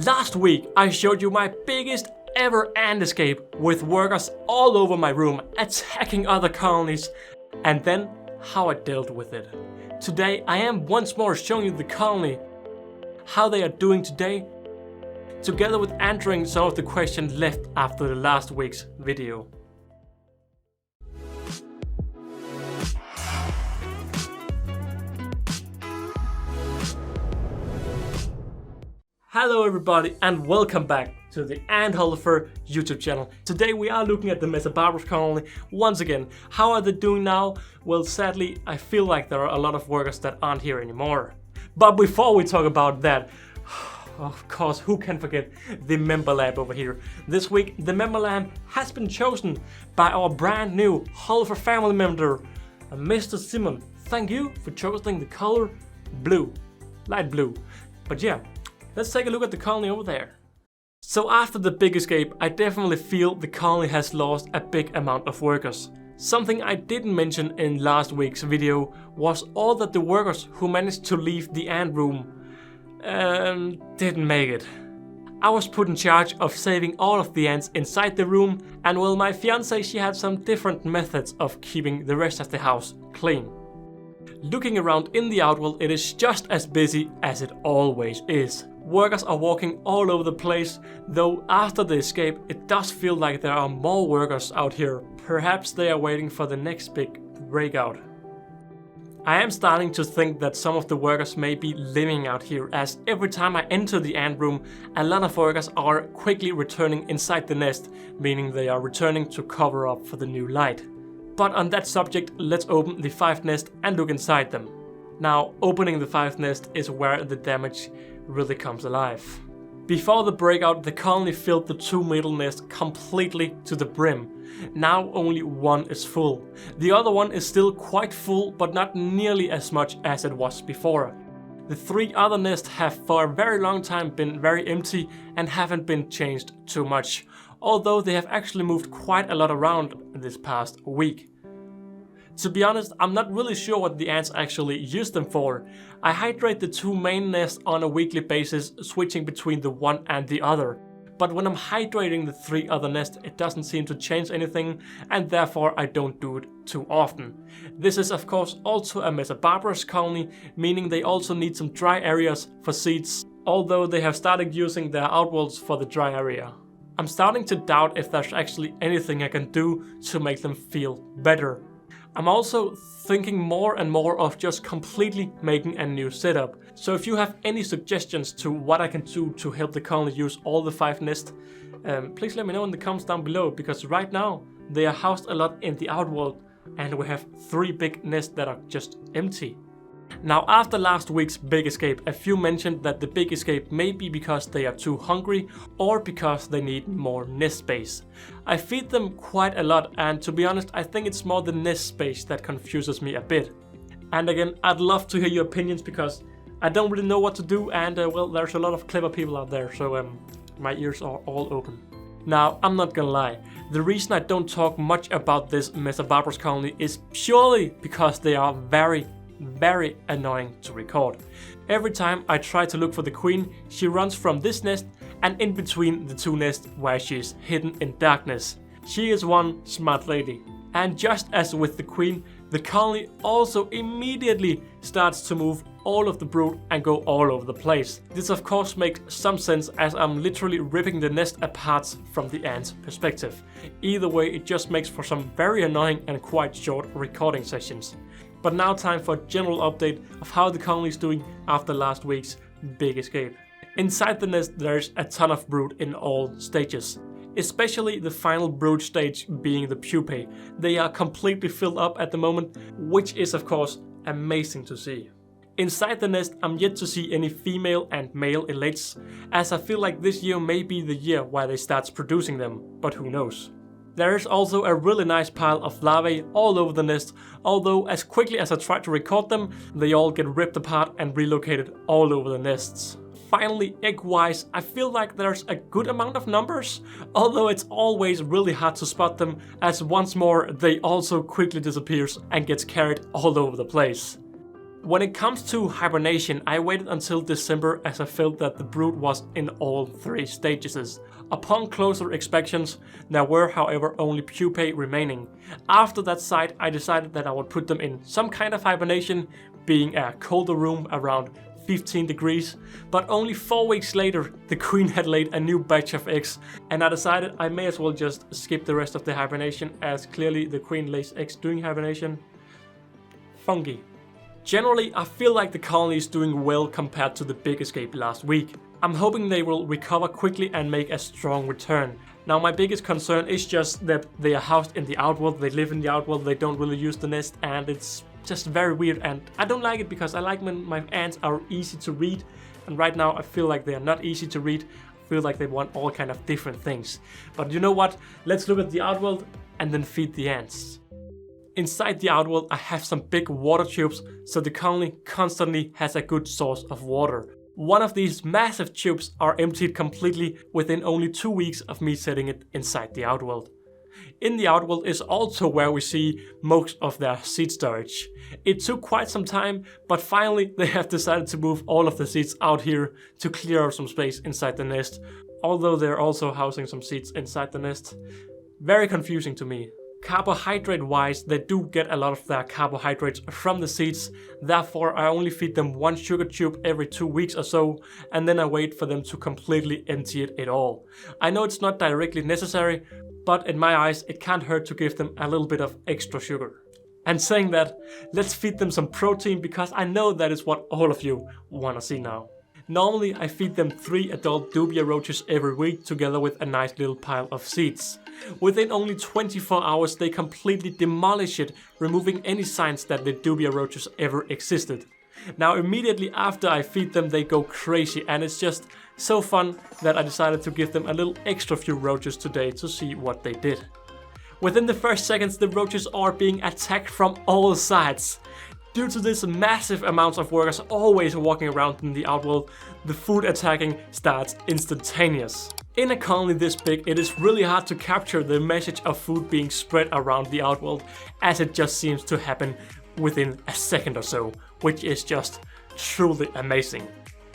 Last week I showed you my biggest ever ant escape with workers all over my room attacking other colonies, and then how I dealt with it. Today I am once more showing you the colony, how they are doing today, together with answering some of the questions left after the last week's video. Hello everybody and welcome back to the Ant Holleufer YouTube channel. Today we are looking at the Messor Barbarus colony once again. How are they doing now? Well, sadly I feel like there are a lot of workers that aren't here anymore. But before we talk about that, of course, who can forget the member lab over here? This week the member lab has been chosen by our brand new Holleufer family member, Mr. Simon. Thank you for choosing the color blue, light blue. But yeah, let's take a look at the colony over there. So after the big escape, I definitely feel the colony has lost a big amount of workers. Something I didn't mention in last week's video was all that the workers who managed to leave the ant room didn't make it. I was put in charge of saving all of the ants inside the room, and well, my fiance, she had some different methods of keeping the rest of the house clean. Looking around in the Outworld, it is just as busy as it always is. Workers are walking all over the place, though after the escape it does feel like there are more workers out here. Perhaps they are waiting for the next big breakout. I am starting to think that some of the workers may be living out here, as every time I enter the ant room, a lot of workers are quickly returning inside the nest, meaning they are returning to cover up for the new light. But on that subject, let's open the 5 nest and look inside them. Now, opening the 5 nest is where the damage really comes alive. Before the breakout, the colony filled the 2 middle nests completely to the brim. Now only one is full. The other one is still quite full, but not nearly as much as it was before. The 3 other nests have for a very long time been very empty and haven't been changed too much, although they have actually moved quite a lot around this past week. To be honest, I'm not really sure what the ants actually use them for. I hydrate the 2 main nests on a weekly basis, switching between the one and the other. But when I'm hydrating the 3 other nests, it doesn't seem to change anything, and therefore I don't do it too often. This is of course also a Messor Barbarus colony, meaning they also need some dry areas for seeds, although they have started using their outworlds for the dry area. I'm starting to doubt if there's actually anything I can do to make them feel better. I'm also thinking more and more of just completely making a new setup. So if you have any suggestions to what I can do to help the colony use all the 5 nests, please let me know in the comments down below, because right now they are housed a lot in the Outworld and we have 3 big nests that are just empty. Now, after last week's big escape, a few mentioned that the big escape may be because they are too hungry or because they need more nest space. I feed them quite a lot, and to be honest, I think it's more the nest space that confuses me a bit. And again, I'd love to hear your opinions, because I don't really know what to do, and well, there's a lot of clever people out there, so my ears are all open. Now, I'm not gonna lie, the reason I don't talk much about this Messor Barbarus colony is purely because they are very annoying to record. Every time I try to look for the queen, she runs from this nest and in between the 2 nests where she is hidden in darkness. She is one smart lady. And just as with the queen, the colony also immediately starts to move all of the brood and go all over the place. This of course makes some sense, as I'm literally ripping the nest apart from the ant's perspective. Either way, it just makes for some very annoying and quite short recording sessions. But now time for a general update of how the colony is doing after last week's big escape. Inside the nest there's a ton of brood in all stages, especially the final brood stage being the pupae. They are completely filled up at the moment, which is of course amazing to see. Inside the nest I'm yet to see any female and male elates, as I feel like this year may be the year where they start producing them, but who knows. There is also a really nice pile of larvae all over the nest, although as quickly as I try to record them, they all get ripped apart and relocated all over the nests. Finally, egg-wise, I feel like there's a good amount of numbers, although it's always really hard to spot them, as once more they also quickly disappears and gets carried all over the place. When it comes to hibernation, I waited until December as I felt that the brood was in all 3 stages. Upon closer inspections, there were however only pupae remaining. After that sight, I decided that I would put them in some kind of hibernation, being a colder room around 15 degrees, but only 4 weeks later the queen had laid a new batch of eggs, and I decided I may as well just skip the rest of the hibernation, as clearly the queen lays eggs during hibernation. Fungi. Generally, I feel like the colony is doing well compared to the big escape last week. I'm hoping they will recover quickly and make a strong return. Now my biggest concern is just that they are housed in the Outworld, they live in the Outworld, they don't really use the nest, and it's just very weird, and I don't like it because I like when my ants are easy to read, and right now I feel like they are not easy to read. I feel like they want all kind of different things. But you know what? Let's look at the Outworld and then feed the ants. Inside the Outworld I have some big water tubes, so the colony constantly has a good source of water. One of these massive tubes are emptied completely within only 2 weeks of me setting it inside the Outworld. In the Outworld is also where we see most of their seed storage. It took quite some time, but finally they have decided to move all of the seeds out here to clear out some space inside the nest, although they're also housing some seeds inside the nest. Very confusing to me. Carbohydrate wise, they do get a lot of their carbohydrates from the seeds, therefore I only feed them 1 sugar tube every 2 weeks or so, and then I wait for them to completely empty it all. I know it's not directly necessary, but in my eyes it can't hurt to give them a little bit of extra sugar. And saying that, let's feed them some protein, because I know that is what all of you wanna see now. Normally I feed them 3 adult dubia roaches every week together with a nice little pile of seeds. Within only 24 hours they completely demolish it, removing any signs that the dubia roaches ever existed. Now immediately after I feed them they go crazy, and it's just so fun that I decided to give them a little extra few roaches today to see what they did. Within the first seconds the roaches are being attacked from all sides. Due to this massive amounts of workers always walking around in the Outworld, the food attacking starts instantaneous. In a colony this big, it is really hard to capture the message of food being spread around the Outworld, as it just seems to happen within a second or so, which is just truly amazing.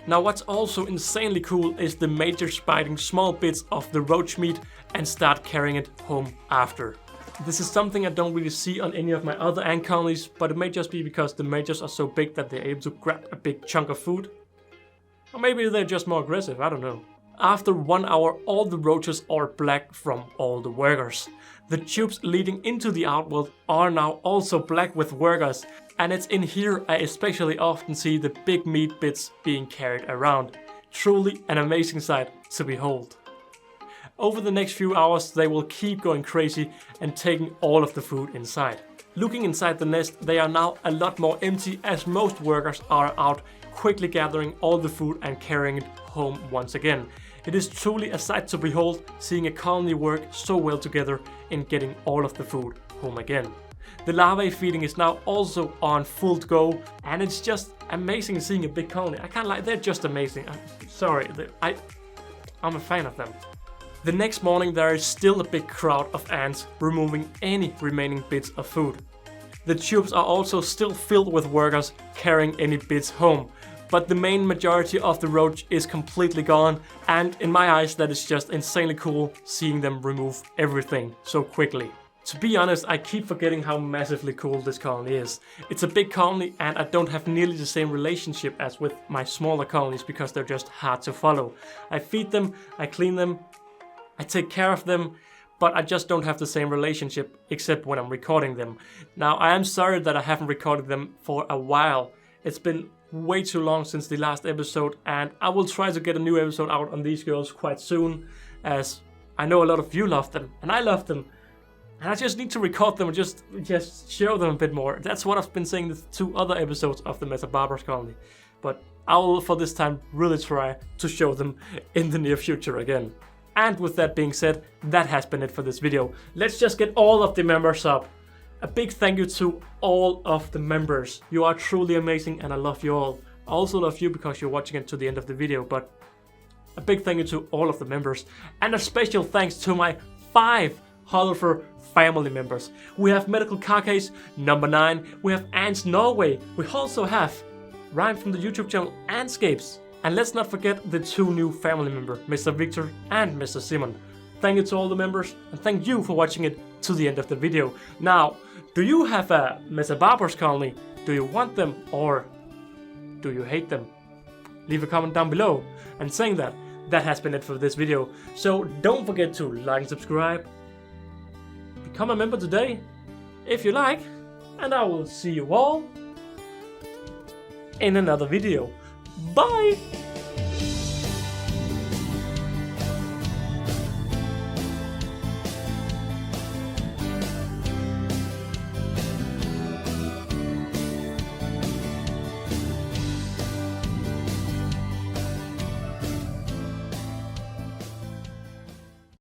Now what's also insanely cool is the majors biting small bits of the roach meat and start carrying it home after. This is something I don't really see on any of my other ant colonies, but it may just be because the majors are so big that they're able to grab a big chunk of food. Or maybe they're just more aggressive, I don't know. After 1 hour, all the roaches are black from all the workers. The tubes leading into the Outworld are now also black with workers, and it's in here I especially often see the big meat bits being carried around. Truly an amazing sight to behold. Over the next few hours they will keep going crazy and taking all of the food inside. Looking inside the nest, they are now a lot more empty, as most workers are out quickly gathering all the food and carrying it home once again. It is truly a sight to behold, seeing a colony work so well together in getting all of the food home again. The larvae feeding is now also on full go, and it's just amazing seeing a big colony. I can't lie, they're just amazing. I'm a fan of them. The next morning there is still a big crowd of ants removing any remaining bits of food. The tubes are also still filled with workers carrying any bits home, but the main majority of the roach is completely gone, and in my eyes that is just insanely cool seeing them remove everything so quickly. To be honest, I keep forgetting how massively cool this colony is. It's a big colony and I don't have nearly the same relationship as with my smaller colonies because they're just hard to follow. I feed them, I clean them, I take care of them, but I just don't have the same relationship except when I'm recording them. Now I am sorry that I haven't recorded them for a while. It's been way too long since the last episode, and I will try to get a new episode out on these girls quite soon, as I know a lot of you love them and I love them. And I just need to record them and just show them a bit more. That's what I've been saying the 2 other episodes of the Messor Barbarus colony. But I will for this time really try to show them in the near future again. And with that being said, that has been it for this video. Let's just get all of the members up. A big thank you to all of the members. You are truly amazing and I love you all. I also love you because you're watching it to the end of the video, but a big thank you to all of the members. And a special thanks to my 5 Holleufer family members. We have Medical Carcase number 9. We have Ants Norway. We also have Ryan from the YouTube channel Antscapes. And let's not forget the 2 new family members, Mr. Victor and Mr. Simon. Thank you to all the members, and thank you for watching it to the end of the video. Now, do you have a Messor Barbarus colony? Do you want them, or do you hate them? Leave a comment down below. And saying that, that has been it for this video. So don't forget to like and subscribe. Become a member today, if you like. And I will see you all in another video. Bye!